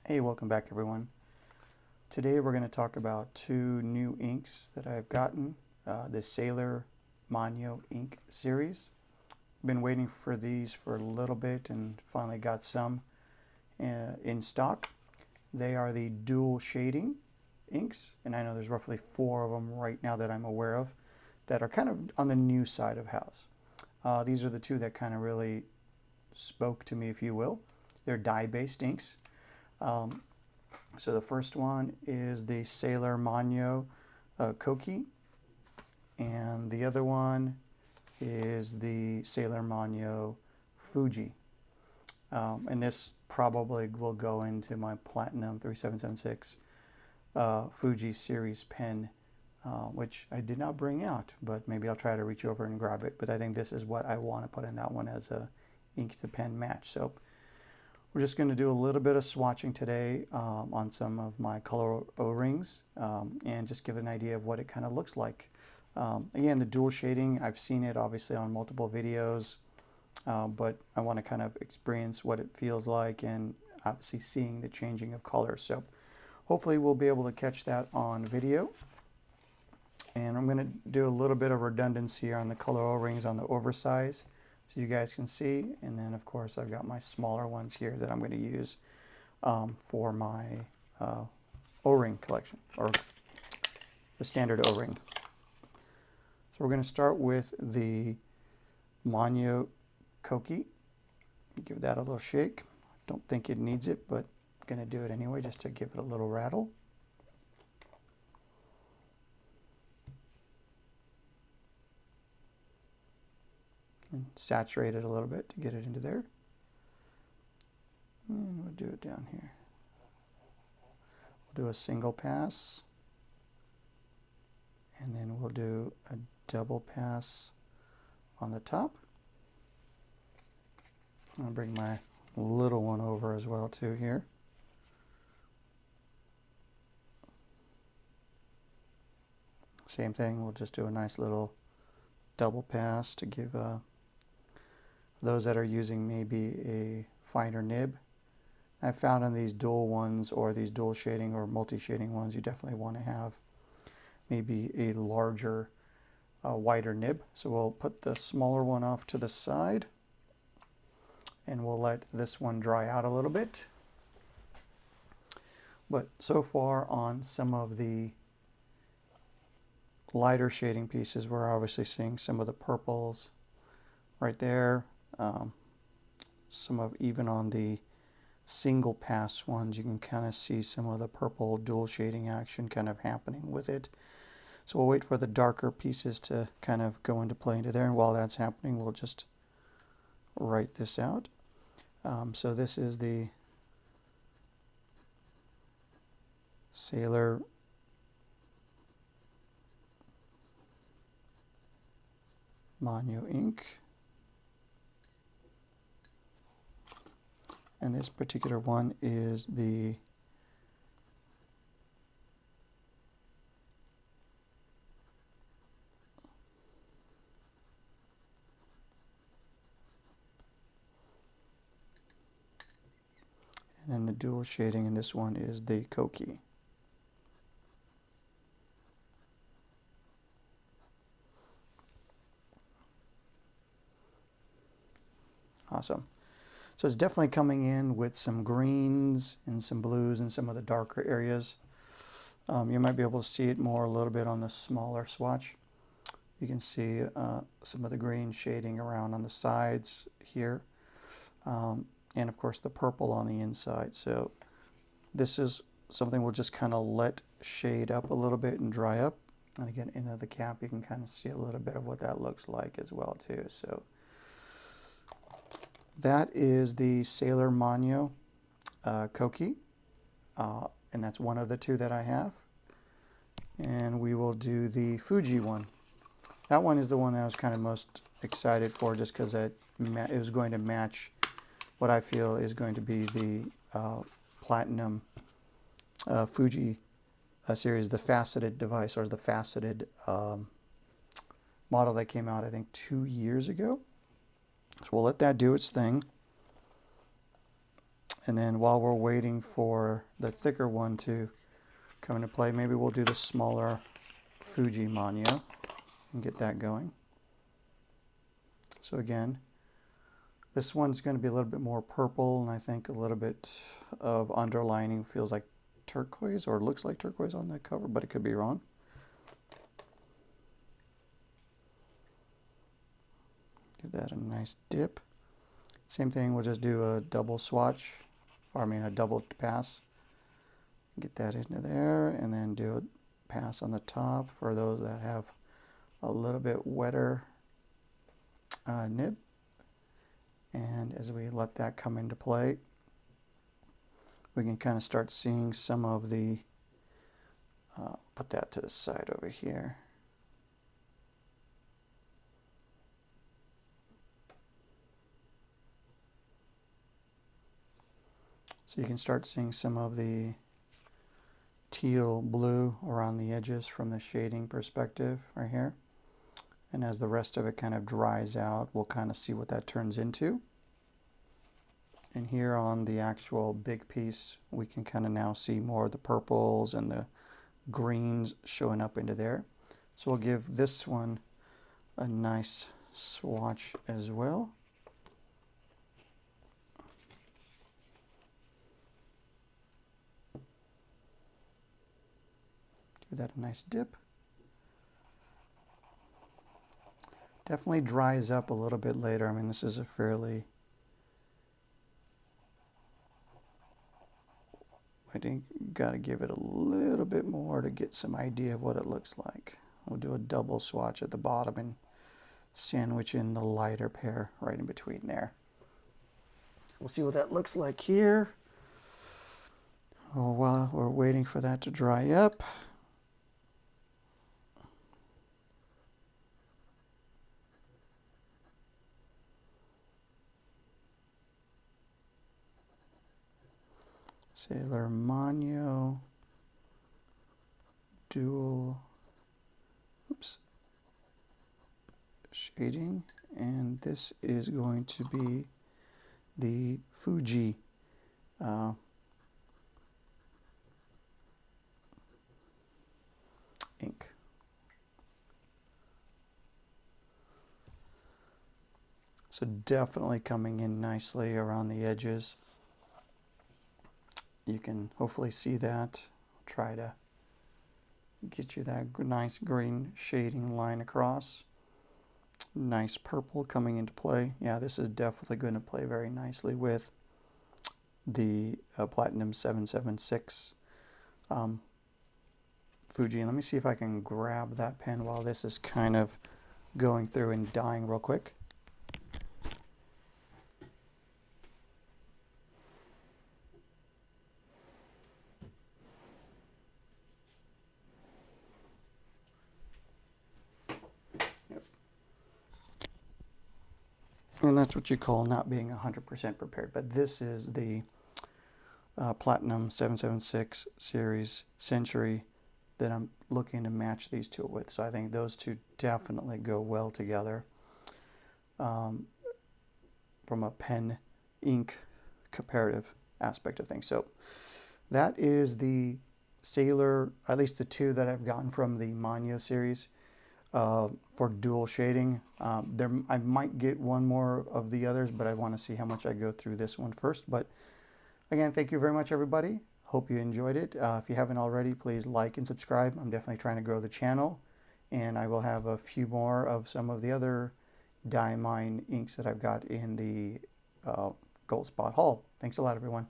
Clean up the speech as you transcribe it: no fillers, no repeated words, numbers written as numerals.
Hey, welcome back everyone. Today we're going to talk about two new inks that I've gotten, the Sailor Manyo ink series. Been waiting for these for a little bit and finally got some in stock. They are the dual shading inks, and I know there's roughly 4 of them right now that I'm aware of that are kind of on the new side of house. These are the two that kind of really spoke to me, if you will. They're dye-based inks. So the first one is the Sailor Manyo Koki, and the other one is the Sailor Manyo Fuji. And this probably will go into my Platinum 3776 Fuji series pen, which I did not bring out, but maybe I'll try to reach over and grab it. But I think this is what I want to put in that one as a ink to pen match. So we're just going to do a little bit of swatching today on some of my color O-rings and just give an idea of what it kind of looks like. Again, the dual shading, I've seen it obviously on multiple videos, but I want to kind of experience what it feels like and obviously seeing the changing of colors. So hopefully we'll be able to catch that on video. And I'm going to do a little bit of redundancy on the color O-rings on the oversize, so you guys can see. And then of course I've got my smaller ones here that I'm going to use for my O-ring collection, or the standard O-ring. So we're going to start with the Manyo Koki. Give that a little shake. Don't think it needs it, but I'm going to do it anyway just to give it a little rattle. And saturate it a little bit to get it into there. And we'll do it down here. We'll do a single pass, and then we'll do a double pass on the top. I'll bring my little one over as well too here. Same thing, we'll just do a nice little double pass to give those that are using maybe a finer nib. I found on these dual ones or these dual shading or multi-shading ones, you definitely want to have maybe a larger, wider nib. So we'll put the smaller one off to the side and we'll let this one dry out a little bit. But so far on some of the lighter shading pieces, we're obviously seeing some of the purples right there. Some of, even on the single pass ones, you can kind of see some of the purple dual shading action kind of happening with it. So we'll wait for the darker pieces to kind of go into play into there, and while that's happening we'll just write this out. So this is the Sailor Manyo ink, and this particular one is the and then the dual shading, and this one is the Koki. Awesome. So it's definitely coming in with some greens and some blues and some of the darker areas. You might be able to see it more a little bit on the smaller swatch. You can see some of the green shading around on the sides here. And of course the purple on the inside. So this is something we'll just kind of let shade up a little bit and dry up. And again, into the cap you can kind of see a little bit of what that looks like as well too. So that is the Sailor Manyo Koki, and that's one of the two that I have. And we will do the Fuji one. That one is the one I was kind of most excited for, just because it was going to match what I feel is going to be the Platinum Fuji series, the faceted device, or the faceted model that came out I think 2 years ago. So we'll let that do its thing. And then while we're waiting for the thicker one to come into play, maybe we'll do the smaller Fuji Manyo and get that going. So again, this one's going to be a little bit more purple, and I think a little bit of underlining. Feels like turquoise, or looks like turquoise on the cover, but it could be wrong. Give that a nice dip. Same thing, we'll just do a double swatch, or I mean a double pass. Get that into there, and then do a pass on the top for those that have a little bit wetter nib. And as we let that come into play, we can kind of start seeing some of the, put that to the side over here. So you can start seeing some of the teal blue around the edges from the shading perspective right here. And as the rest of it kind of dries out, we'll kind of see what that turns into. And here on the actual big piece, we can kind of now see more of the purples and the greens showing up into there. So we'll give this one a nice swatch as well. Give that a nice dip. Definitely dries up a little bit later. I mean, this is a fairly, I think, got to give it a little bit more to get some idea of what it looks like. We'll do a double swatch at the bottom and sandwich in the lighter pair right in between there. We'll see what that looks like here. Oh, while we're waiting for that to dry up. Sailor Manyo Dual Shading, and this is going to be the Fuji ink. So definitely coming in nicely around the edges. You can hopefully see that. Try to get you that nice green shading line across. Nice purple coming into play. Yeah, this is definitely going to play very nicely with the Platinum 776 Fuji. And let me see if I can grab that pen while this is kind of going through and dyeing real quick. And that's what you call not being 100% prepared. But this is the Platinum 776 series Century that I'm looking to match these two with. So I think those two definitely go well together from a pen ink comparative aspect of things. So that is the Sailor, at least the two that I've gotten from the Manyo series. For dual shading. I might get one more of the others, but I want to see how much I go through this one first. But again, thank you very much, everybody. Hope you enjoyed it. If you haven't already, please like and subscribe. I'm definitely trying to grow the channel, and I will have a few more of some of the other dye mine inks that I've got in the Gold Spot haul. Thanks a lot, everyone.